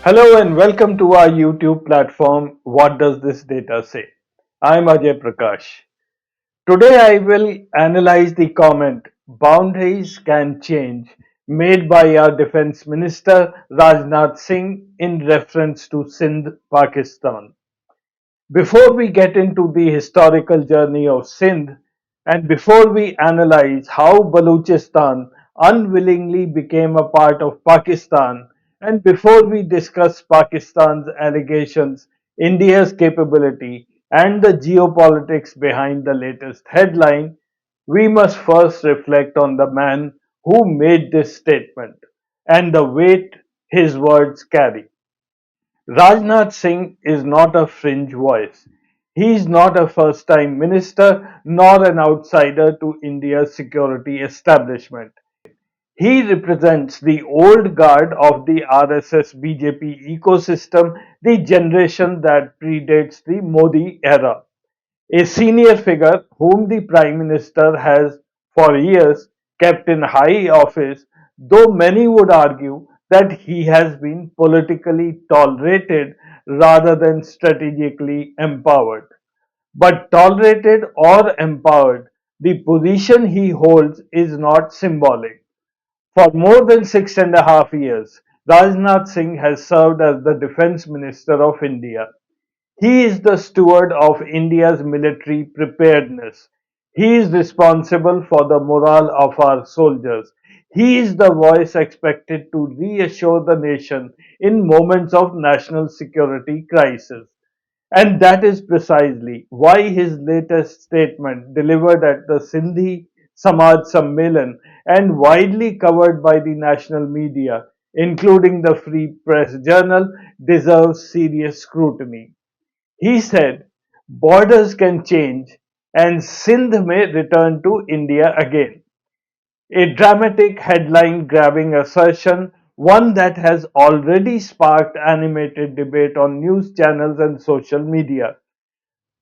Hello and welcome to our YouTube platform. What does this data say? I'm Ajay Prakash. Today I will analyze the comment boundaries can change made by our Defense Minister Rajnath Singh in reference to Sindh, Pakistan. Before we get into the historical journey of Sindh, and before we analyze how Baluchistan unwillingly became a part of Pakistan, and before we discuss Pakistan's allegations, India's capability, and the geopolitics behind the latest headline, we must first reflect on the man who made this statement and the weight his words carry. Rajnath Singh is not a fringe voice. He is not a first time minister nor an outsider to India's security establishment. He represents the old guard of the RSS BJP ecosystem, the generation that predates the Modi era. A senior figure whom the Prime Minister has for years kept in high office, though many would argue that he has been politically tolerated rather than strategically empowered. But tolerated or empowered, the position he holds is not symbolic. For more than 6.5 years, Rajnath Singh has served as the Defence Minister of India. He is the steward of India's military preparedness. He is responsible for the morale of our soldiers. He is the voice expected to reassure the nation in moments of national security crisis. And that is precisely why his latest statement, delivered at the Sindhi Samaj Sammelan and widely covered by the national media, including the Free Press Journal, deserves serious scrutiny. He said, borders can change and Sindh may return to India again. A dramatic headline grabbing assertion, one that has already sparked animated debate on news channels and social media.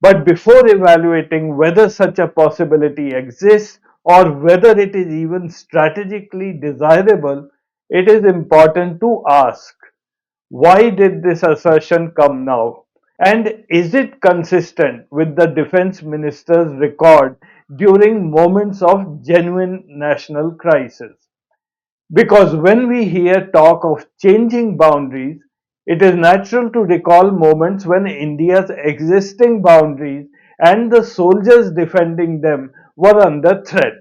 But before evaluating whether such a possibility exists or whether it is even strategically desirable, it is important to ask, why did this assertion come now? And is it consistent with the defense minister's record during moments of genuine national crisis? Because when we hear talk of changing boundaries, it is natural to recall moments when India's existing boundaries and the soldiers defending them were under threat.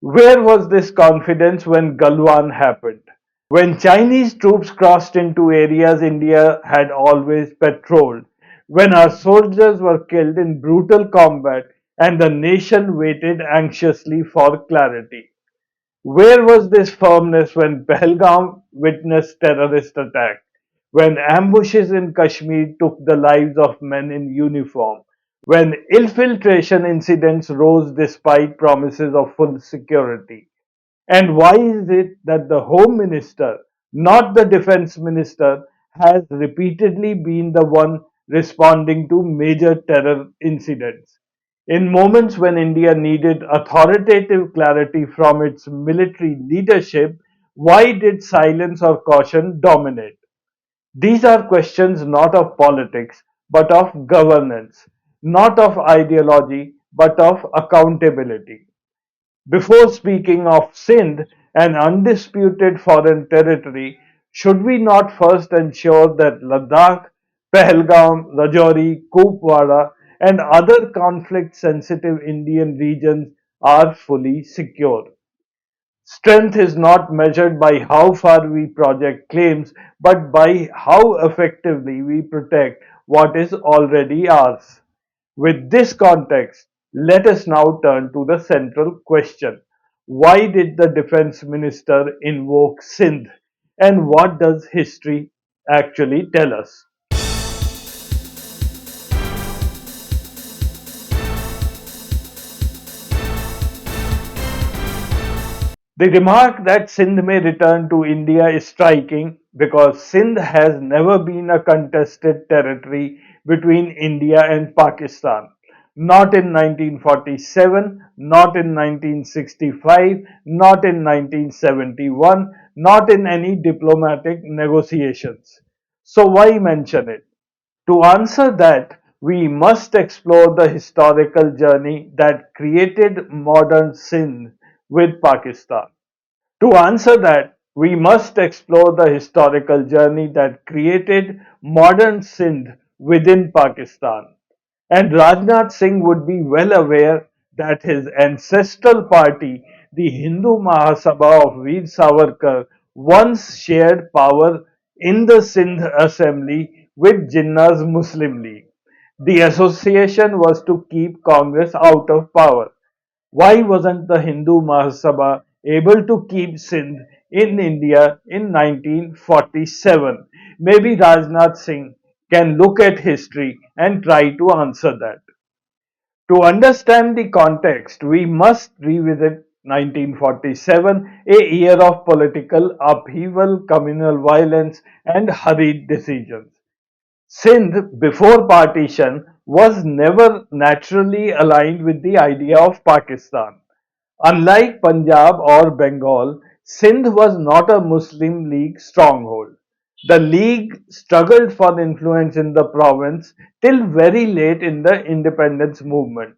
Where was this confidence when Galwan happened? When Chinese troops crossed into areas India had always patrolled, when our soldiers were killed in brutal combat and the nation waited anxiously for clarity. Where was this firmness when Pahalgam witnessed terrorist attack, when ambushes in Kashmir took the lives of men in uniform, when infiltration incidents rose despite promises of full security? And why is it that the Home Minister, not the Defense Minister, has repeatedly been the one responding to major terror incidents? In moments when India needed authoritative clarity from its military leadership, why did silence or caution dominate? These are questions not of politics, but of governance, not of ideology, but of accountability. Before speaking of Sindh, an undisputed foreign territory, should we not first ensure that Ladakh, Pahalgam, Rajouri, Kupwara, and other conflict sensitive Indian regions are fully secure? Strength is not measured by how far we project claims, but by how effectively we protect what is already ours. With this context, let us now turn to the central question. Why did the defense minister invoke Sindh? And what does history actually tell us? The remark that Sindh may return to India is striking because Sindh has never been a contested territory between India and Pakistan. Not in 1947, not in 1965, not in 1971, not in any diplomatic negotiations. So why mention it? To answer that, we must explore the historical journey that created modern Sindh with Pakistan. To answer that, we must explore the historical journey that created modern Sindh within Pakistan. And Rajnath Singh would be well aware that his ancestral party, the Hindu Mahasabha of Veer Savarkar, once shared power in the Sindh assembly with Jinnah's Muslim League. The association was to keep Congress out of power. Why wasn't the Hindu Mahasabha able to keep Sindh in India in 1947? Maybe Rajnath Singh can look at history and try to answer that. To understand the context, we must revisit 1947, a year of political upheaval, communal violence, and hurried decisions. Sindh, before partition, was never naturally aligned with the idea of Pakistan. Unlike Punjab or Bengal, Sindh was not a Muslim League stronghold. The League struggled for influence in the province till very late in the independence movement.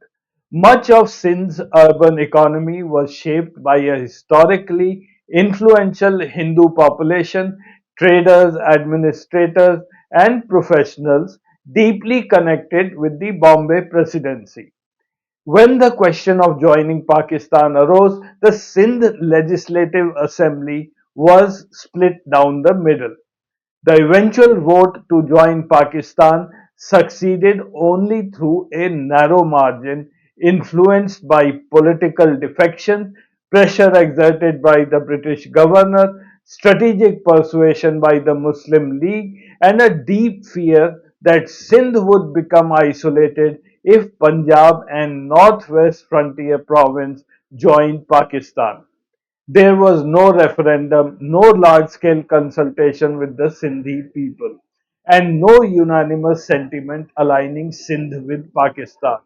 Much of Sindh's urban economy was shaped by a historically influential Hindu population, traders, administrators, and professionals deeply connected with the Bombay Presidency. When the question of joining Pakistan arose, the Sindh Legislative Assembly was split down the middle. The eventual vote to join Pakistan succeeded only through a narrow margin, influenced by political defection, pressure exerted by the British governor, strategic persuasion by the Muslim League, and a deep fear that Sindh would become isolated if Punjab and Northwest Frontier Province joined Pakistan. There was no referendum, no large scale consultation with the Sindhi people, and no unanimous sentiment aligning Sindh with Pakistan.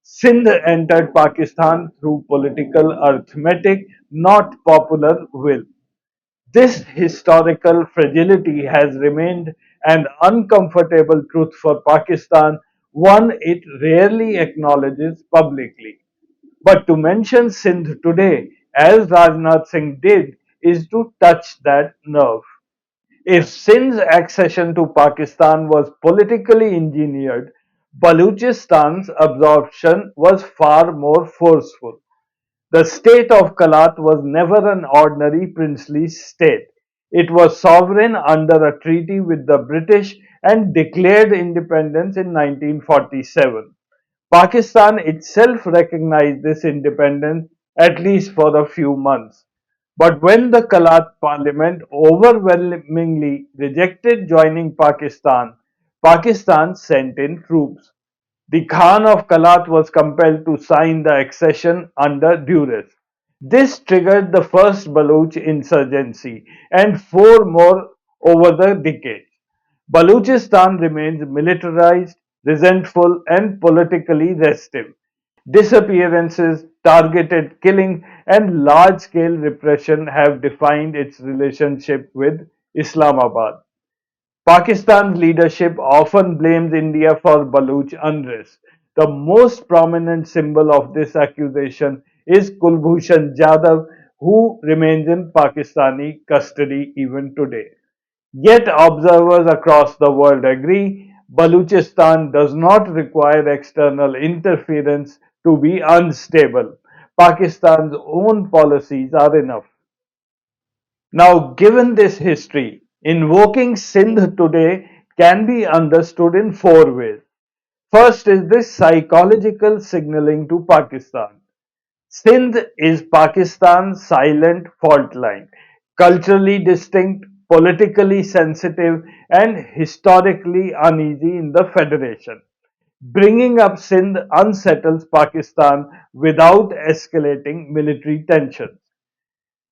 Sindh entered Pakistan through political arithmetic, not popular will. This historical fragility has remained an uncomfortable truth for Pakistan, one it rarely acknowledges publicly. But to mention Sindh today, as Rajnath Singh did, is to touch that nerve. If Sindh's accession to Pakistan was politically engineered, Baluchistan's absorption was far more forceful. The state of Kalat was never an ordinary princely state. It was sovereign under a treaty with the British and declared independence in 1947. Pakistan itself recognized this independence at least for a few months. But when the Kalat parliament overwhelmingly rejected joining Pakistan, Pakistan sent in troops. The Khan of Kalat was compelled to sign the accession under duress. This triggered the first Baloch insurgency and four more over the decades. Baluchistan remains militarized, resentful, and politically restive. Disappearances, targeted killing, and large scale repression have defined its relationship with Islamabad. Pakistan's leadership often blames India for Baloch unrest. The most prominent symbol of this accusation is Kulbhushan Jadhav, who remains in Pakistani custody even today. Yet observers across the world agree Baluchistan does not require external interference to be unstable. Pakistan's own policies are enough. Now, given this history, invoking Sindh today can be understood in four ways. First is this psychological signaling to Pakistan. Sindh is Pakistan's silent fault line, culturally distinct, politically sensitive, and historically uneasy in the federation. Bringing up Sindh unsettles Pakistan without escalating military tensions.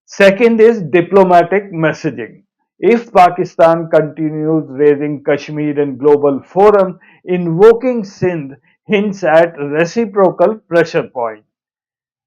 Second is diplomatic messaging. If Pakistan continues raising Kashmir in global forum, invoking Sindh hints at reciprocal pressure points.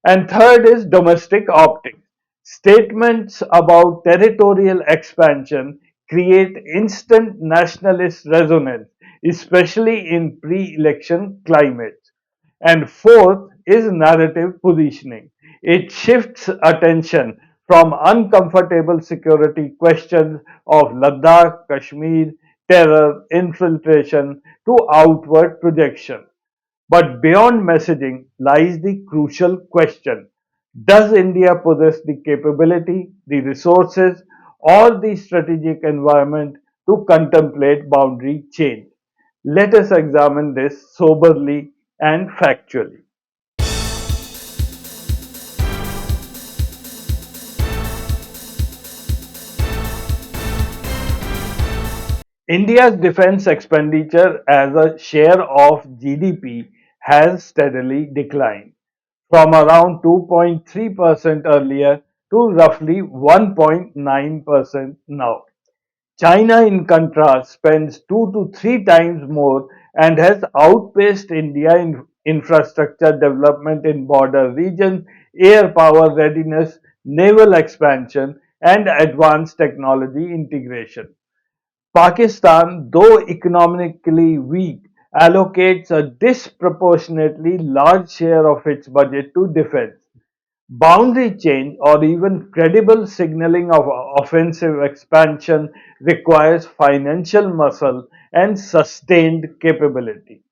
And third is domestic optics. Statements about territorial expansion create instant nationalist resonance, especially in pre election climates. And fourth is narrative positioning. It shifts attention from uncomfortable security questions of Ladakh, Kashmir, terror, infiltration to outward projection. But beyond messaging lies the crucial question: does India possess the capability, the resources, or the strategic environment to contemplate boundary change? Let us examine this soberly and factually. India's defense expenditure as a share of GDP has steadily declined from around 2.3% earlier to roughly 1.9% now. China, in contrast, spends 2 to 3 times more and has outpaced India in infrastructure development in border regions, air power readiness, naval expansion, and advanced technology integration. Pakistan, though economically weak, allocates a disproportionately large share of its budget to defense. Boundary change or even credible signaling of offensive expansion requires financial muscle and sustained capability.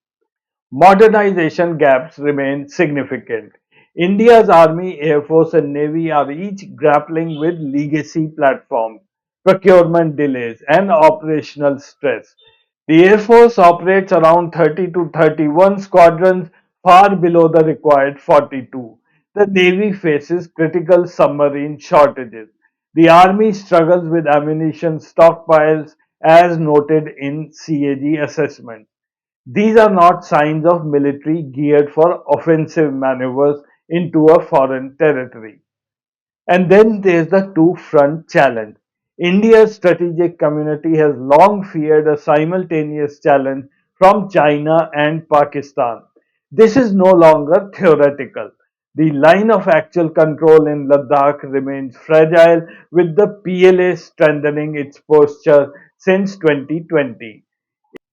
Modernization gaps remain significant. India's Army, Air Force, and Navy are each grappling with legacy platforms, procurement delays, and operational stress. The Air Force operates around 30 to 31 squadrons, far below the required 42. The Navy faces critical submarine shortages. The Army struggles with ammunition stockpiles, as noted in CAG assessment. These are not signs of military geared for offensive maneuvers into a foreign territory. And then there's the two front challenge. India's strategic community has long feared a simultaneous challenge from China and Pakistan. This is no longer theoretical. The line of actual control in Ladakh remains fragile, with the PLA strengthening its posture since 2020.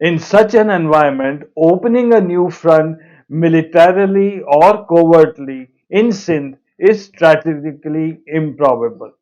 In such an environment, opening a new front militarily or covertly in Sindh is strategically improbable.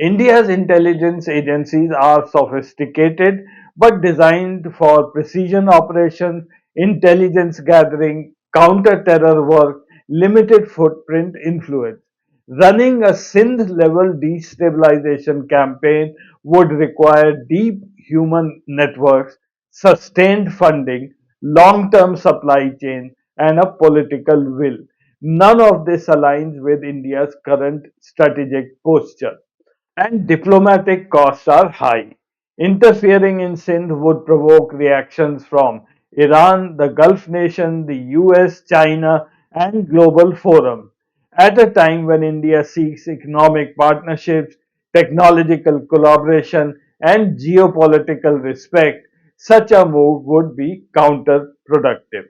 India's intelligence agencies are sophisticated but designed for precision operations, intelligence gathering, counter terror work, limited footprint influence. Running a Sindh level destabilization campaign would require deep human networks, sustained funding, long term supply chain, and a political will. None of this aligns with India's current strategic posture. And diplomatic costs are high. Interfering in Sindh would provoke reactions from Iran, the Gulf nation, the US, China, and global forums. At a time when India seeks economic partnerships, technological collaboration, and geopolitical respect, such a move would be counterproductive.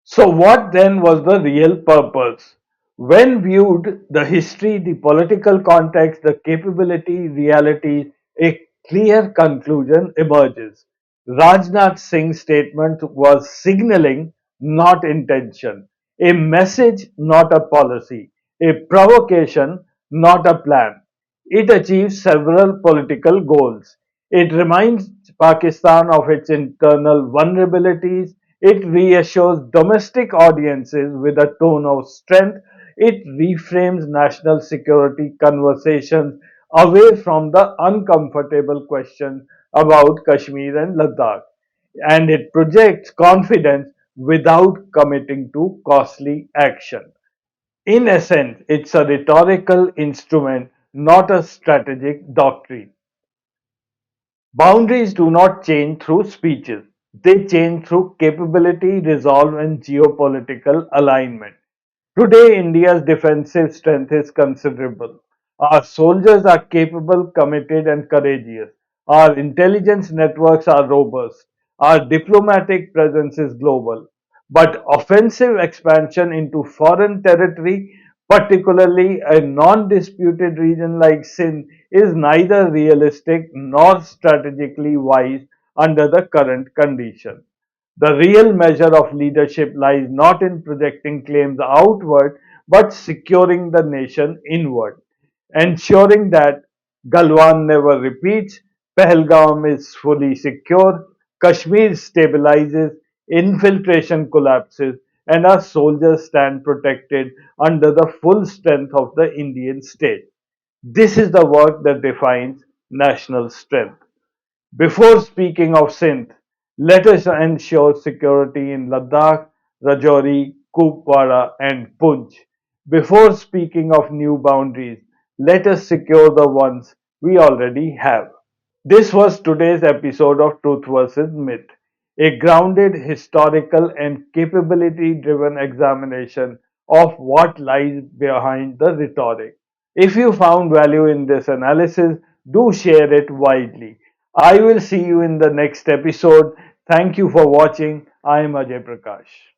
So, what then was the real purpose? When viewed the history, the political context, the capability, reality, a clear conclusion emerges. Rajnath Singh's statement was signaling, not intention, a message, not a policy, a provocation, not a plan. It achieves several political goals. It reminds Pakistan of its internal vulnerabilities. It reassures domestic audiences with a tone of strength. It reframes national security conversations away from the uncomfortable question about Kashmir and Ladakh. And it projects confidence without committing to costly action. In essence, it's a rhetorical instrument, not a strategic doctrine. Boundaries do not change through speeches, they change through capability, resolve, and geopolitical alignment. Today, India's defensive strength is considerable. Our soldiers are capable, committed, and courageous. Our intelligence networks are robust. Our diplomatic presence is global. But offensive expansion into foreign territory Particularly, a non disputed region like Sindh is neither realistic nor strategically wise under the current conditions. The real measure of leadership lies not in projecting claims outward, but securing the nation inward, ensuring that Galwan never repeats, Pahalgam is fully secure, Kashmir stabilizes, infiltration collapses, and our soldiers stand protected under the full strength of the Indian state. This is the work that defines national strength. Before speaking of Sindh, let us ensure security in Ladakh, Rajouri, Kupwara, and Punj. Before speaking of new boundaries, let us secure the ones we already have. This was today's episode of Truth versus Myth, a grounded, historical, and capability driven examination of what lies behind the rhetoric. If you found value in this analysis, do share it widely. I will see you in the next episode. Thank you for watching. I am Ajay Prakash.